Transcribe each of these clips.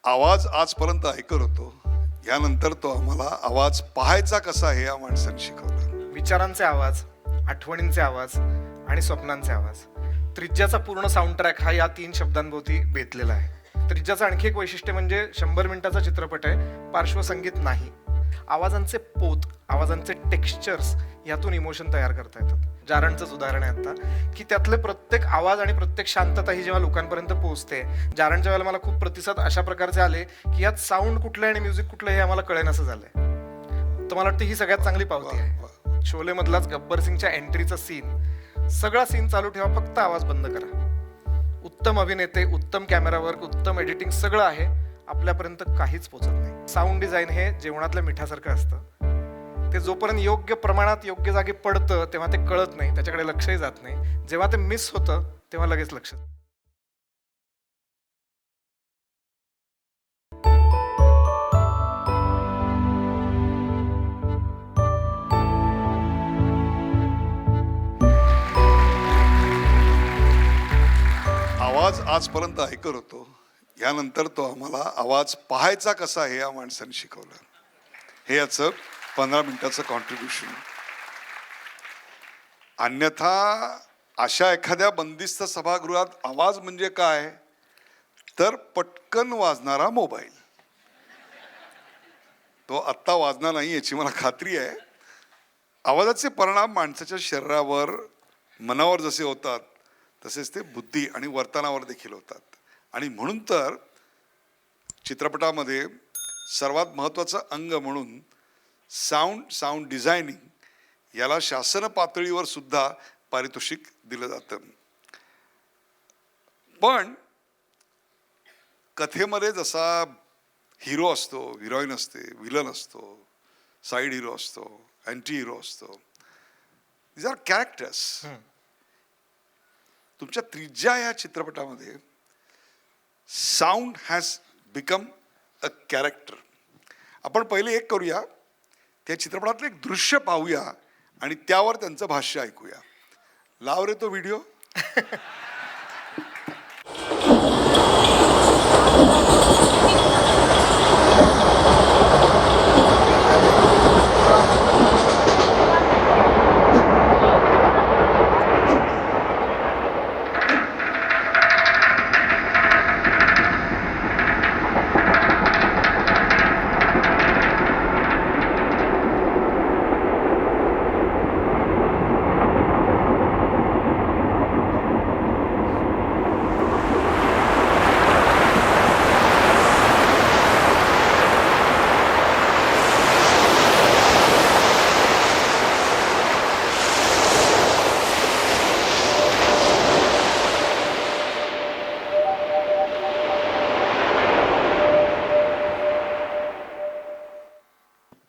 आवाज आजपर्यंत ऐकत होतो, यानंतर तो आम्हाला आवाज पाहायचा कसा हे या माणसाने शिकवलं. विचारांचे आवाज, आठवणींचे आवाज आणि स्वप्नांचे आवाज. त्रिज्याचा पूर्ण साऊंड ट्रॅक हा या 3 शब्दांभोवती बेतलेला आहे. त्रिज्याचं आणखी एक वैशिष्ट्य म्हणजे 100 मिनिटाचा चित्रपट आहे, पार्श्वसंगीत नाही. आवाजांचे पोत, आवाजांचे टेक्स्चर्स यातून इमोशन तयार करता येतात. जारणचंच उदाहरण आहे आता, की त्यातले प्रत्येक आवाज आणि प्रत्येक शांतता ही जेव्हा लोकांपर्यंत पोहोचते. जारणच्या वेळेला मला खूप प्रतिसाद अशा प्रकारचे आले की यात साऊंड कुठलं आणि म्युझिक कुठलं हे आम्हाला कळेनासं झालंय. तर मला वाटतं ही सगळ्यात चांगली पावती आहे. शोले मधलाच गब्बर सिंगच्या एंट्रीचा सीन, सगळा सीन चालू ठेवा, फक्त आवाज बंद करा. उत्तम अभिनेते, उत्तम कॅमेरा वर्क, उत्तम एडिटिंग सगळं आहे, आपल्यापर्यंत काहीच पोचत नाही. साऊंड डिझाईन हे जेवणातल्या मिठासारखं असतं. ते जोपर्यंत योग्य प्रमाणात योग्य जागी पडतं तेव्हा ते कळत नाही, त्याच्याकडे लक्षही जात नाही. जेव्हा ते मिस होतं तेव्हा लगेच लक्ष. आवाज आजपर्यंत ऐकत होतो, यानंतर तो आम्हाला आवाज पाहायचा कसा हे या माणसाने शिकवलं. हे याचं 15 मिनिटाचं कॉन्ट्रीब्युशन. अन्यथा अशा एखाद्या बंदिस्त सभागृहात आवाज म्हणजे काय, तर पटकन वाजणारा मोबाईल. तो आत्ता वाजणार नाही याची मला खात्री आहे. आवाजाचे परिणाम माणसाच्या शरीरावर, मनावर जसे होतात तसेच ते बुद्धी आणि वर्तनावर देखील होतात. आणि म्हणून तर चित्रपटामध्ये सर्वात महत्त्वाचं अंग म्हणून साऊंड डिझायनिंग याला शासन पातळीवर सुद्धा पारितोषिक दिलं जातं. पण कथेमध्ये जसा हिरो असतो, हिरोईन असते, विलन असतो, साईड हिरो असतो, अँटी हिरो असतो, दीज आर कॅरेक्टर्स. तुमच्या त्रिज्या या चित्रपटामध्ये sound has become a character. आपण पहिले एक करूया, त्या चित्रपटातलं एक दृश्य पाहूया आणि त्यावर त्यांचं भाष्य ऐकूया. लाव रे तो व्हिडिओ.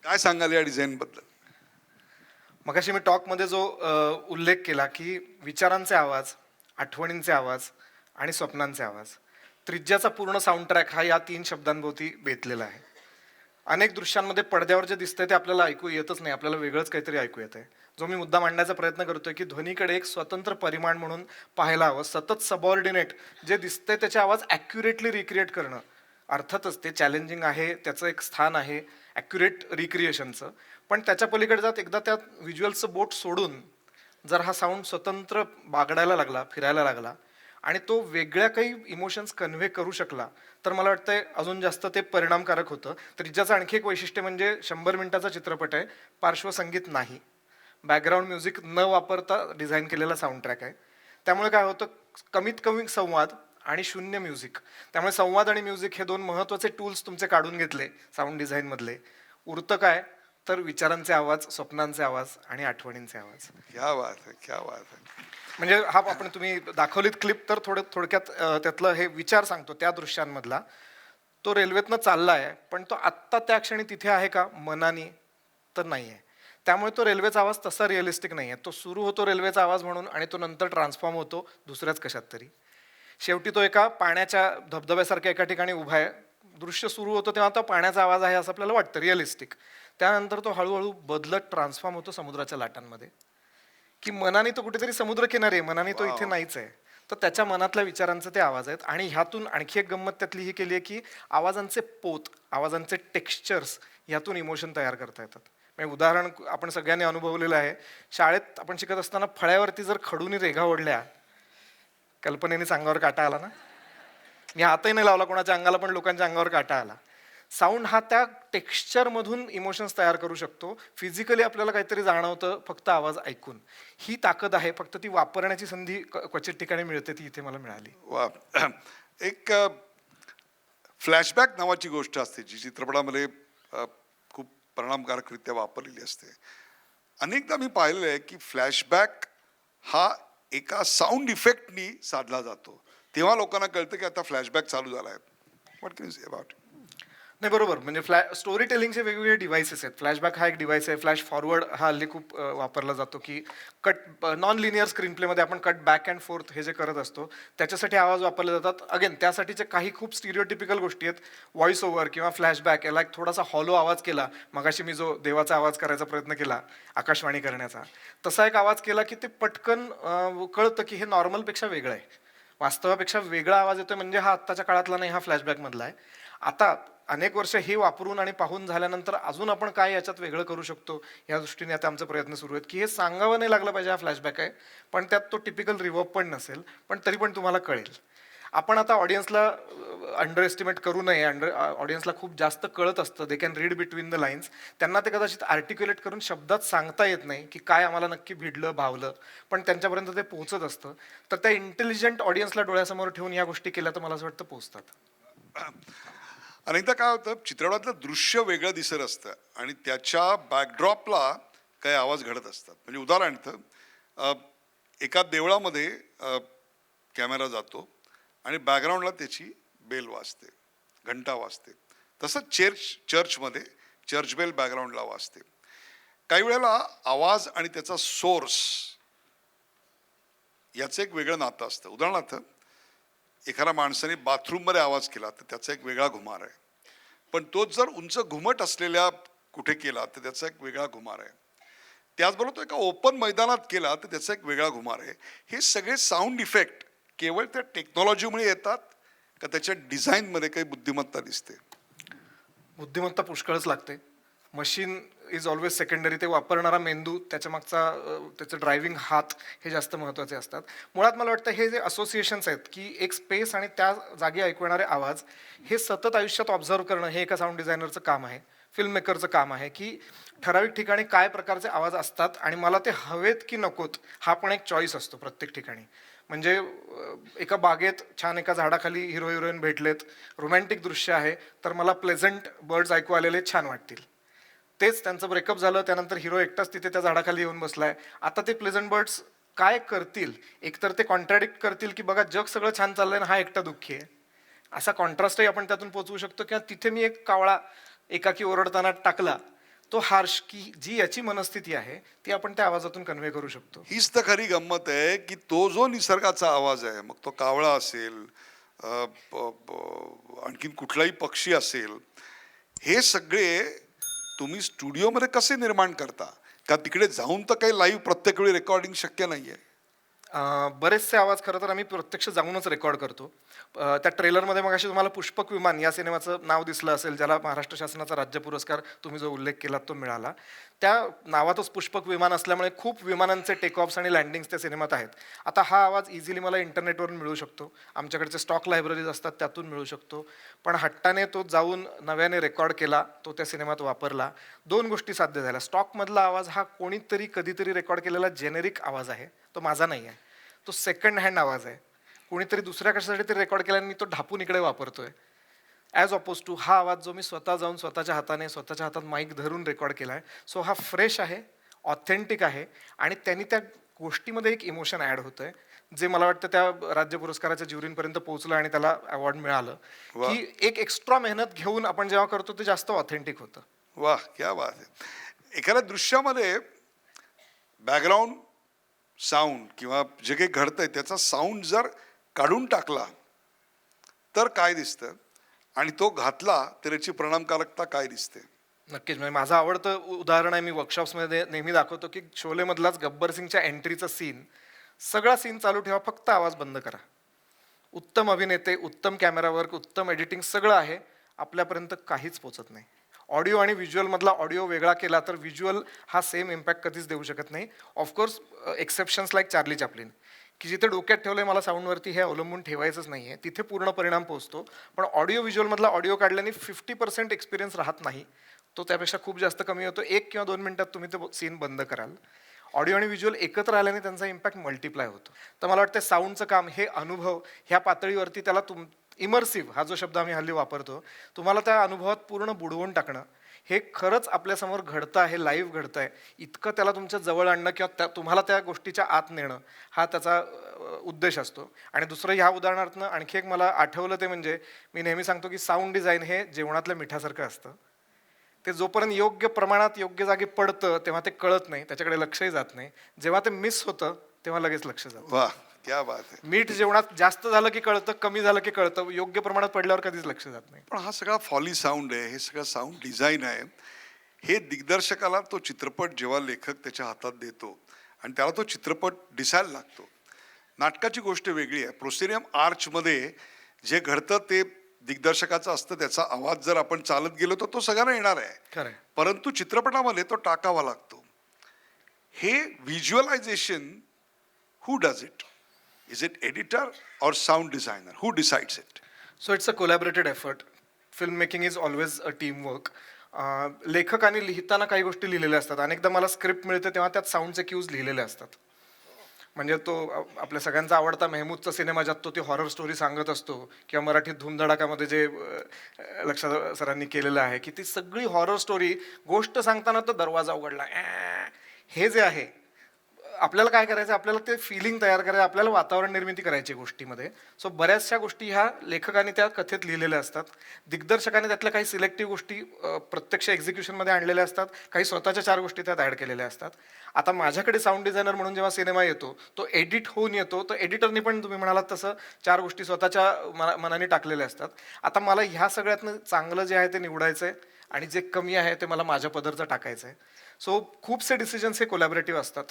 काय सांगाल या डिझाईन बद्दल? मगाशी मी टॉकमध्ये जो उल्लेख केला की विचारांचे आवाज, आठवणींचे आवाज आणि स्वप्नांचे आवाज. त्रिज्याचा पूर्ण साऊंड ट्रॅक हा या 3 शब्दांभोवती बेतलेला आहे. अनेक दृश्यांमध्ये पडद्यावर जे दिसतंय ते आपल्याला ऐकू येतच नाही, आपल्याला वेगळंच काहीतरी ऐकू येतंय. जो मी मुद्दा मांडण्याचा प्रयत्न करतोय की ध्वनीकडे एक स्वतंत्र परिमाण म्हणून पाहायला हवं. सतत सबऑर्डिनेट जे दिसतंय त्याचे आवाज ॲक्युरेटली रिक्रिएट करणं, अर्थातच ते चॅलेंजिंग आहे, त्याचं एक स्थान आहे ॲक्युरेट रिक्रिएशनचं. पण त्याच्या पलीकडे जात एकदा त्या व्हिज्युअलचं बोट सोडून जर हा साऊंड स्वतंत्र बागडायला लागला, फिरायला लागला आणि तो वेगळ्या काही इमोशन्स कन्व्हे करू शकला, तर मला वाटतंय अजून जास्त ते परिणामकारक होतं. त्रिज्याचं आणखी एक वैशिष्ट्य म्हणजे 100 मिनिटाचा चित्रपट आहे, पार्श्वसंगीत नाही. बॅकग्राऊंड म्युझिक न वापरता डिझाईन केलेला साऊंड ट्रॅक आहे. त्यामुळे काय होतं, कमीत कमी संवाद आणि शून्य म्युझिक. त्यामुळे संवाद आणि म्युझिक हे 2 महत्त्वाचे टूल्स तुमचे काढून घेतले साऊंड डिझाईनमधले. उरतं काय, तर विचारांचे आवाज, स्वप्नांचे आवाज आणि आठवणींचे आवाज. क्या बात है, क्या बात है. म्हणजे हा आपण तुम्ही दाखवलीत क्लिप, तर थोडक्यात त्यातलं हे विचार सांगतो त्या दृश्यांमधला. तो रेल्वेतनं चाललाय, पण तो आत्ता त्या क्षणी तिथे आहे का मनाने, तर नाही आहे. त्यामुळे तो रेल्वेचा आवाज तसा रिअलिस्टिक नाही आहे. तो सुरू होतो रेल्वेचा आवाज म्हणून आणि तो नंतर ट्रान्सफॉर्म होतो दुसऱ्याच कशात तरी. शेवटी तो एका पाण्याच्या धबधब्यासारख्या एका ठिकाणी उभा आहे. दृश्य सुरू होतं तेव्हा तो पाण्याचा आवाज आहे असं आपल्याला वाटतं, रिअलिस्टिक. त्यानंतर तो हळूहळू बदलत ट्रान्सफॉर्म होतो समुद्राच्या लाटांमध्ये, की मनाने तो कुठेतरी समुद्रकिनारी आहे, मनाने तो इथे नाहीच आहे. तर त्याच्या मनातल्या विचारांचे ते आवाज आहेत. आणि ह्यातून आणखी एक गंमत त्यातली ही केली आहे की आवाजांचे पोत, आवाजांचे टेक्स्चर्स यातून इमोशन तयार करता येतात. म्हणजे उदाहरण आपण सगळ्यांनी अनुभवलेलं आहे. शाळेत आपण शिकत असताना फळ्यावरती जर खडूनी रेघा ओढल्या, कल्पनेने अंगावर काटा आला ना. मी हातही नाही लावला कोणाच्या अंगाला, पण लोकांच्या अंगावर काटा आला. साऊंड हा त्या टेक्स्चरमधून इमोशन्स तयार करू शकतो. फिजिकली आपल्याला काहीतरी जाणवतं फक्त आवाज ऐकून. ही ताकद आहे, फक्त ती वापरण्याची संधी क्वचित ठिकाणी मिळते, ती इथे मला मिळाली. वा. एक फ्लॅशबॅक नावाची गोष्ट असते जी चित्रपटामध्ये खूप परिणामकारकरित्या वापरलेली असते. अनेकदा मी पाहिलेलं आहे की फ्लॅशबॅक हा एका साऊंड इफेक्टनी साधला जातो, तेव्हा लोकांना कळतं की आता फ्लॅशबॅक चालू झाला आहे. What can you say about it? नाही, बरोबर. म्हणजे स्टोरी टेलिंगचे वेगवेगळे डिव्हाइसेस आहेत. फ्लॅशबॅक हा एक डिव्हाइस आहे. फ्लॅश फॉरवर्ड हा हल्ली खूप वापरला जातो, की कट नॉन लिनियर स्क्रीन प्लेमध्ये आपण कट बॅक अँड फोर्थ हे जे करत असतो त्याच्यासाठी आवाज वापरले जातात. अगेन त्यासाठीचे काही खूप स्टिरियोटिपिकल गोष्टी आहेत. व्हॉइस ओव्हर किंवा फ्लॅशबॅक याला एक थोडासा हॉलो आवाज केला. मगाशी मी जो देवाचा आवाज करायचा प्रयत्न केला आकाशवाणी करण्याचा, तसा एक आवाज केला की ते पटकन कळतं की हे नॉर्मलपेक्षा वेगळं आहे, वास्तवापेक्षा वेगळा आवाज येतोय, म्हणजे हा आत्ताच्या काळातला नाही, हा फ्लॅशबॅकमधला आहे. आता अनेक वर्ष हे वापरून आणि पाहून झाल्यानंतर अजून आपण काय याच्यात वेगळं करू शकतो या दृष्टीने आता आमचे प्रयत्न सुरू आहेत, की हे सांगावं नाही लागलं पाहिजे हा फ्लॅशबॅक आहे, पण त्यात तो टिपिकल रिवर्ब पण नसेल, पण तरी पण तुम्हाला कळेल. आपण आता ऑडियन्सला अंडर एस्टिमेट करू नये. ऑडियन्सला खूप जास्त कळत असतं, they can read between the lines. त्यांना ते कदाचित आर्टिक्युलेट करून शब्दात सांगता येत नाही की काय आम्हाला नक्की भिडलं भावलं, पण त्यांच्यापर्यंत ते पोहोचत असतं. तर त्या इंटेलिजंट ऑडियन्सला डोळ्यासमोर ठेवून या गोष्टी केल्या तर मला असं वाटतं पोहोचतात. अनेकदा काय होतं, चित्रपटातलं दृश्य वेगळं दिसत असतं आणि त्याच्या बॅकड्रॉपला काही आवाज घडत असतात. म्हणजे उदाहरणार्थ एका देवळामध्ये कॅमेरा जातो आणि बॅकग्राऊंडला त्याची बेल वाजते, घंटा वाजते. तसंच चर्चमध्ये चर्च बेल बॅकग्राऊंडला वाजते. काही वेळेला आवाज आणि त्याचा सोर्स याचं एक वेगळं नातं असतं. उदाहरणार्थ एखाद्या माणसाने बाथरूममध्ये आवाज केला तर त्याचा एक वेगळा घुमार आहे, पण तोच जर उंच घुमट असलेल्या कुठे केला तर त्याचा एक वेगळा घुमार आहे. त्याचबरोबर तो एका ओपन मैदानात केला तर त्याचा एक वेगळा घुमार आहे. हे सगळे साऊंड इफेक्ट केवळ त्या टेक्नॉलॉजीमुळे येतात का त्याच्या डिझाईनमध्ये काही बुद्धिमत्ता दिसते? बुद्धिमत्ता पुष्कळच लागते. Machine is always secondary. ते वापरणारा मेंदू, त्याच्या मागचा त्याचं ड्रायव्हिंग हात हे जास्त महत्त्वाचे असतात. मुळात मला वाटतं हे जे असोसिएशन्स आहेत की एक स्पेस आणि त्या जागी ऐकू येणारे आवाज हे सतत आयुष्यात ऑब्झर्व करणं हे एका साऊंड डिझायनरचं काम आहे, फिल्म मेकरचं काम आहे, की ठराविक ठिकाणी काय प्रकारचे आवाज असतात आणि मला ते हवेत की नकोत हा पण एक चॉईस असतो प्रत्येक ठिकाणी. म्हणजे एका बागेत छान एका झाडाखाली हिरो हिरोईन भेटलेत, रोमॅन्टिक दृश्य आहे, तर मला प्लेझंट बर्ड्स ऐकू आलेले छान वाटतील. तेच त्यांचं ब्रेकअप झालं, त्यानंतर हिरो एकटाच तिथे त्या झाडाखाली येऊन बसलाय. आता ते प्लेझंट बर्ड्स काय करतील? एकतर ते कॉन्ट्रॅडिक्ट करतील की बघा जग सगळं छान चाललंय ना हा एकटा दुःखी आहे, असा कॉन्ट्रास्टही आपण त्यातून पोचवू शकतो. किंवा तिथे मी एक कावळा एकाकी ओरडताना टाकला, तो हार्श, की जी याची मनस्थिती आहे ती आपण त्या आवाजातून कन्व्हे करू शकतो. हीच तर खरी गंमत आहे की तो जो निसर्गाचा आवाज आहे, मग तो कावळा असेल, आणखीन कुठलाही पक्षी असेल, हे सगळे तुम्ही स्टुडिओमध्ये कसे निर्माण करता? का तिकडे जाऊन तर काही लाईव्ह प्रत्येक वेळी रेकॉर्डिंग शक्य नाहीये? बरेचसे आवाज खरं तर आम्ही प्रत्यक्ष जाऊनच रेकॉर्ड करतो. त्या ट्रेलरमध्ये मगाशी तुम्हाला पुष्पक विमान या सिनेमाचं नाव दिसलं असेल, ज्याला महाराष्ट्र शासनाचा राज्य पुरस्कार तुम्ही जो उल्लेख केला तो मिळाला. त्या नावातच पुष्पक विमान असल्यामुळे खूप विमानांचे टेक ऑफ्स आणि लँडिंग्स त्या सिनेमात आहेत. आता हा आवाज इझिली मला इंटरनेटवरून मिळू शकतो, आमच्याकडचे स्टॉक लायब्ररीज असतात त्यातून मिळू शकतो, पण हट्टाने तो जाऊन नव्याने रेकॉर्ड केला, तो त्या सिनेमात वापरला. दोन गोष्टी साध्य झाल्या. स्टॉकमधला आवाज हा कोणीतरी कधीतरी रेकॉर्ड केलेला जेनेरिक आवाज आहे, तो माझा नाही आहे, तो सेकंड हँड आवाज आहे. कोणीतरी दुसऱ्या कशासाठी तरी रेकॉर्ड केला आणि मी तो ढापून इकडे वापरतोय. ॲज ऑपोज टू हा आवाज जो मी स्वतः जाऊन स्वतःच्या हातात माईक धरून रेकॉर्ड केला आहे. सो हा फ्रेश आहे, ऑथेंटिक आहे आणि त्यांनी त्या गोष्टीमध्ये एक इमोशन ॲड होतंय, जे मला वाटतं त्या राज्य पुरस्काराच्या ज्युरींपर्यंत पोहोचलं आणि त्याला अवॉर्ड मिळालं. वा. की एक एक्स्ट्रा मेहनत घेऊन आपण जेव्हा करतो ते जास्त ऑथेंटिक होतं. वाह, क्या बात आहे. एखाद्या दृश्यामध्ये बॅकग्राऊंड साऊंड किंवा जे काही घडतंय त्याचा साऊंड जर काढून टाकला तर काय दिसतं आणि तो घातला तर याची परिणामकारकता काय दिसते? नक्कीच. म्हणजे माझं आवडतं उदाहरण आहे, मी वर्कशॉप्समध्ये नेहमी दाखवतो, की शोलेमधलाच गब्बर सिंगच्या एंट्रीचा सीन सगळा सीन चालू ठेवा, फक्त आवाज बंद करा. उत्तम अभिनेते, उत्तम कॅमेरा वर्क, उत्तम एडिटिंग सगळं आहे, आपल्यापर्यंत काहीच पोचत नाही. ऑडिओ आणि व्हिज्युअलमधला ऑडिओ वेगळा केला तर व्हिज्युअल हा सेम इम्पॅक्ट कधीच देऊ शकत नाही. Of course exceptions like Charlie Chaplin, की जिथे डोक्यात ठेवलंय मला साऊंडवरती हे अवलंबून ठेवायचंच नाही आहे, तिथे पूर्ण परिणाम पोहोचतो. पण ऑडिओ व्हिज्युअलमधला ऑडिओ काढल्याने 50% एक्सपिरियन्स राहत नाही, तो त्यापेक्षा खूप जास्त कमी होतो. 1 किंवा 2 मिनिटात तुम्ही ते सीन बंद कराल. ऑडिओ आणि व्हिज्युअल एकत्र आल्याने त्यांचा इम्पॅक्ट मल्टिप्लाय होतो. तर मला वाटतं साऊंडचं काम हे अनुभव ह्या पातळीवरती त्याला इमर्सिव्ह हा जो शब्द आम्ही हल्ली वापरतो, तुम्हाला त्या अनुभवात पूर्ण बुडवून टाकणं, हे खरंच आपल्यासमोर घडतं आहे, लाईव्ह घडतं आहे, इतकं त्याला तुमच्या जवळ आणणं किंवा तुम्हाला त्या गोष्टीच्या आत नेणं हा त्याचा उद्देश असतो. आणि दुसरं ह्या उदाहरणार्थनं आणखी एक मला आठवलं ते म्हणजे मी नेहमी सांगतो की साऊंड डिझाईन हे जेवणातल्या मिठासारखं असतं. ते जोपर्यंत योग्य प्रमाणात योग्य जागी पडतं तेव्हा ते कळत नाही, त्याच्याकडे लक्षही जात नाही. जेव्हा ते मिस होतं तेव्हा लगेच लक्ष जातं. वा, क्या बात आहे. मीठ जेवणात जास्त झालं की कळतं, कमी झालं की कळतं, योग्य प्रमाणात पडल्यावर कधीच लक्ष जात नाही. पण हा सगळा फॉली साऊंड आहे, हे सगळं साऊंड डिझाईन आहे, हे दिग्दर्शकाला तो चित्रपट जेव्हा लेखक त्याच्या हातात देतो आणि त्याला तो चित्रपट दिसायला लागतो. नाटकाची गोष्ट वेगळी आहे. प्रोसेरियम आर्चमध्ये जे घडतं ते दिग्दर्शकाचं असतं, त्याचा आवाज जर आपण चालत गेलो तर तो सगळ्यांना येणार आहे, खरंय. परंतु चित्रपटामध्ये तो टाकावा लागतो. हे visualisation who does it? Is it editor or sound designer? Who decides it? So it's a collaborated effort. Film making is always a team work. लेखकाने लिहिताना काही गोष्टी लिहिलेल्या असतात. अनेकदा मला स्क्रिप्ट मिळते तेव्हा त्यात साऊंडचे क्यूज लिहिलेले असतात. म्हणजे तो आपल्या सगळ्यांचा आवडता मेहमूदचा सिनेमा ज्यात तो ती हॉरर स्टोरी सांगत असतो, किंवा मराठीत धूमधडाकामध्ये जे लक्षा सरांनी केलेलं आहे की ती सगळी हॉरर स्टोरी गोष्ट सांगताना तो दरवाजा उघडला, हे जे आहे आपल्याला काय करायचं, आपल्याला ते फिलिंग तयार करायचं, आपल्याला वातावरण निर्मिती करायची गोष्टीमध्ये. सो बऱ्याचशा गोष्टी ह्या लेखकाने त्या कथेत लिहिलेल्या असतात. दिग्दर्शकाने त्यातल्या काही सिलेक्टिव्ह गोष्टी प्रत्यक्ष एक्झिक्युशनमध्ये आणलेल्या असतात, काही स्वतःच्या 4 गोष्टी त्यात ॲड केलेल्या असतात. आता माझ्याकडे साऊंड डिझायनर म्हणून जेव्हा सिनेमा येतो तो एडिट होऊन येतो, तर एडिटरनी पण तुम्ही म्हणालात तसं 4 गोष्टी स्वतःच्या मनाने टाकलेल्या असतात. आता मला ह्या सगळ्यातनं चांगलं जे आहे ते निवडायचं आहे आणि जे कमी आहे ते मला माझ्या पदरचं टाकायचं आहे. सो खूपसे डिसिजन्स हे कोलॅबरेटिव्ह असतात.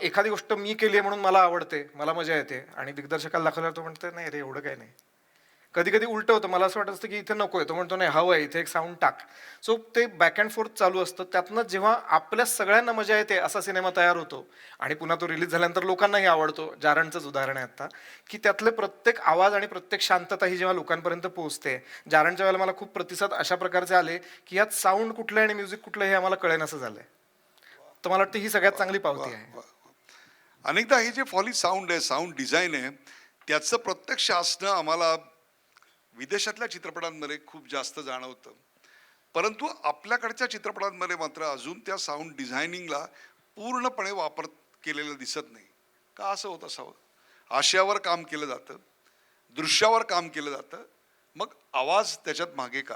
एखादी गोष्ट मी केली आहे म्हणून मला आवडते, मला मजा येते, आणि दिग्दर्शकाला दाखवल्यावर तो म्हणतो नाही रे एवढं काय नाही. कधी कधी उलटं होतं, मला असं वाटत असतं की इथे नको आहे, तो म्हणतो नाही हवं आहे, इथे एक साऊंड टाक. सो ते बॅक अँड फोर्थ चालू असतं. त्यातनं जेव्हा आपल्या सगळ्यांना मजा येते असा सिनेमा तयार होतो आणि पुन्हा तो रिलीज झाल्यानंतर लोकांनाही आवडतो. जारणचंच उदाहरण आहे आता, की त्यातले प्रत्येक आवाज आणि प्रत्येक शांतता ही जेव्हा लोकांपर्यंत पोहोचते. जारणच्या वेळेला मला खूप प्रतिसाद अशा प्रकारचे आले की यात साऊंड कुठलं आणि म्युझिक कुठलं हे आम्हाला कळेनासं झालंय. तर मला वाटतं ही सगळ्यात चांगली पावती आहे. अनेकदा हे जे फॉली साऊंड आहे, साऊंड डिझाईन आहे, त्याचं प्रत्यक्ष असणं आम्हाला विदेशातल्या चित्रपटांमध्ये खूप जास्त जाणवतं, परंतु आपल्याकडच्या चित्रपटांमध्ये मात्र अजून त्या साऊंड डिझायनिंगला पूर्णपणे वापर केलेला दिसत नाही. का असं होत असावं? आशयावर काम केलं जातं, दृश्यावर काम केलं जातं, मग आवाज त्याच्यात मागे का?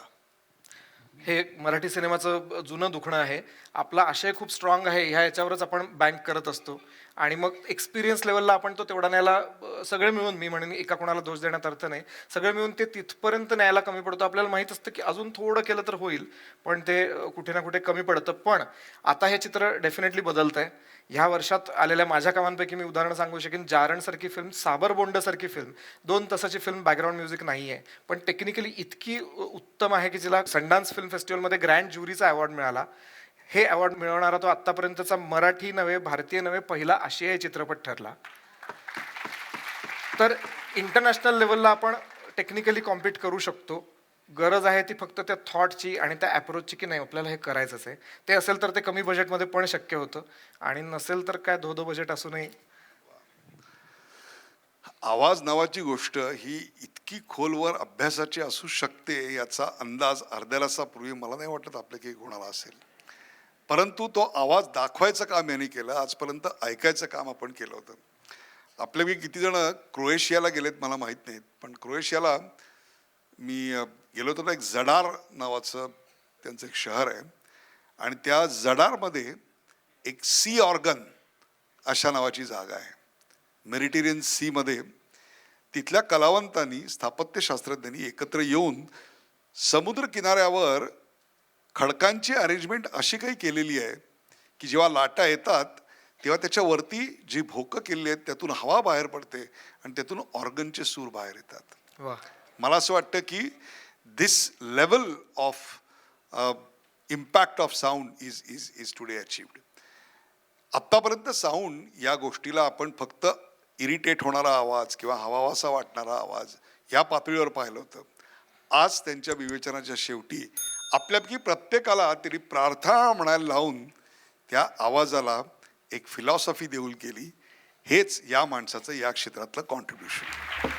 हे मराठी सिनेमाचं जुनं दुखणं आहे. आपला आशय खूप स्ट्रॉंग आहे, ह्या याच्यावरच आपण बँक करत असतो आणि मग एक्सपिरियन्स लेवलला आपण तो तेवढा न्यायला सगळे मिळून, मी म्हणेन एका कोणाला दोष देण्यात अर्थ नाही, सगळे मिळून ते तिथपर्यंत न्यायला कमी पडतो. आपल्याला माहीत असतं की अजून थोडं केलं तर होईल, पण ते कुठे ना कुठे कमी पडतं. पण आता हे चित्र डेफिनेटली बदलत आहे. ह्या वर्षात आलेल्या माझ्या कामांपैकी मी उदाहरण सांगू शकेन, जारणसारखी फिल्म, साबरबोंडसारखी फिल्म, 2 तासाची फिल्म, बॅकग्राऊंड म्युझिक नाही आहे, पण टेक्निकली इतकी उत्तम आहे की जिला संडान्स फिल्म फेस्टिवलमध्ये ग्रँड ज्युरीचा अवॉर्ड मिळाला. हे अवॉर्ड मिळवणारा तो आत्तापर्यंतचा मराठी नव्हे, भारतीय नव्हे, पहिला आशियाई चित्रपट ठरला. तर इंटरनॅशनल लेवलला आपण टेक्निकली कॉम्पीट करू शकतो. गरज आहे ती फक्त त्या थॉटची आणि त्या अप्रोचची, की नाही आपल्याला हे करायचंच आहे. ते असेल तर ते कमी बजेटमध्ये पण शक्य होतं, आणि नसेल तर काय धोधो बजेट असूनही. आवाज नावाची गोष्ट ही इतकी खोलवर अभ्यासाची असू शकते याचा अंदाज अर्ध्या पूर्वी मला नाही वाटत आपल्या काही कोणाला असेल. परंतु तो आवाज दाखवायचं काम यांनी केलं, आजपर्यंत ऐकायचं काम आपण केलं होतं. आपल्यापैकी किती जण क्रोएशियाला गेलेत मला माहीत नाहीत, पण क्रोएशियाला मी गेलो होतो ना, एक जडार नावाचं त्यांचं एक शहर आहे, आणि त्या जडारमध्ये एक सी ऑर्गन अशा नावाची जागा आहे. मेडिटेरियन सीमध्ये तिथल्या कलावंतांनी, स्थापत्यशास्त्रज्ञांनी एकत्र येऊन समुद्र किनाऱ्यावर खडकांची अरेंजमेंट अशी काही केलेली आहे की जेव्हा लाटा येतात तेव्हा त्याच्यावरती जी भोकं केलेली आहेत त्यातून हवा बाहेर पडते आणि त्यातून ऑर्गनचे सूर बाहेर येतात. वा. मला असं वाटतं की this level of impact of sound is today achieved. आत्तापर्यंत साऊंड या गोष्टीला आपण फक्त इरिटेट होणारा आवाज किंवा हवावासा वाटणारा आवाज या पातळीवर पाहिलं होतं. आज त्यांच्या विवेचनाच्या शेवटी आपल्यापैकी प्रत्येकाला तरी प्रार्थना म्हणायला लावून त्या आवाजाला एक फिलॉसॉफी देऊन गेली. हेच या माणसाचं या क्षेत्रातलं कॉन्ट्रीब्युशन.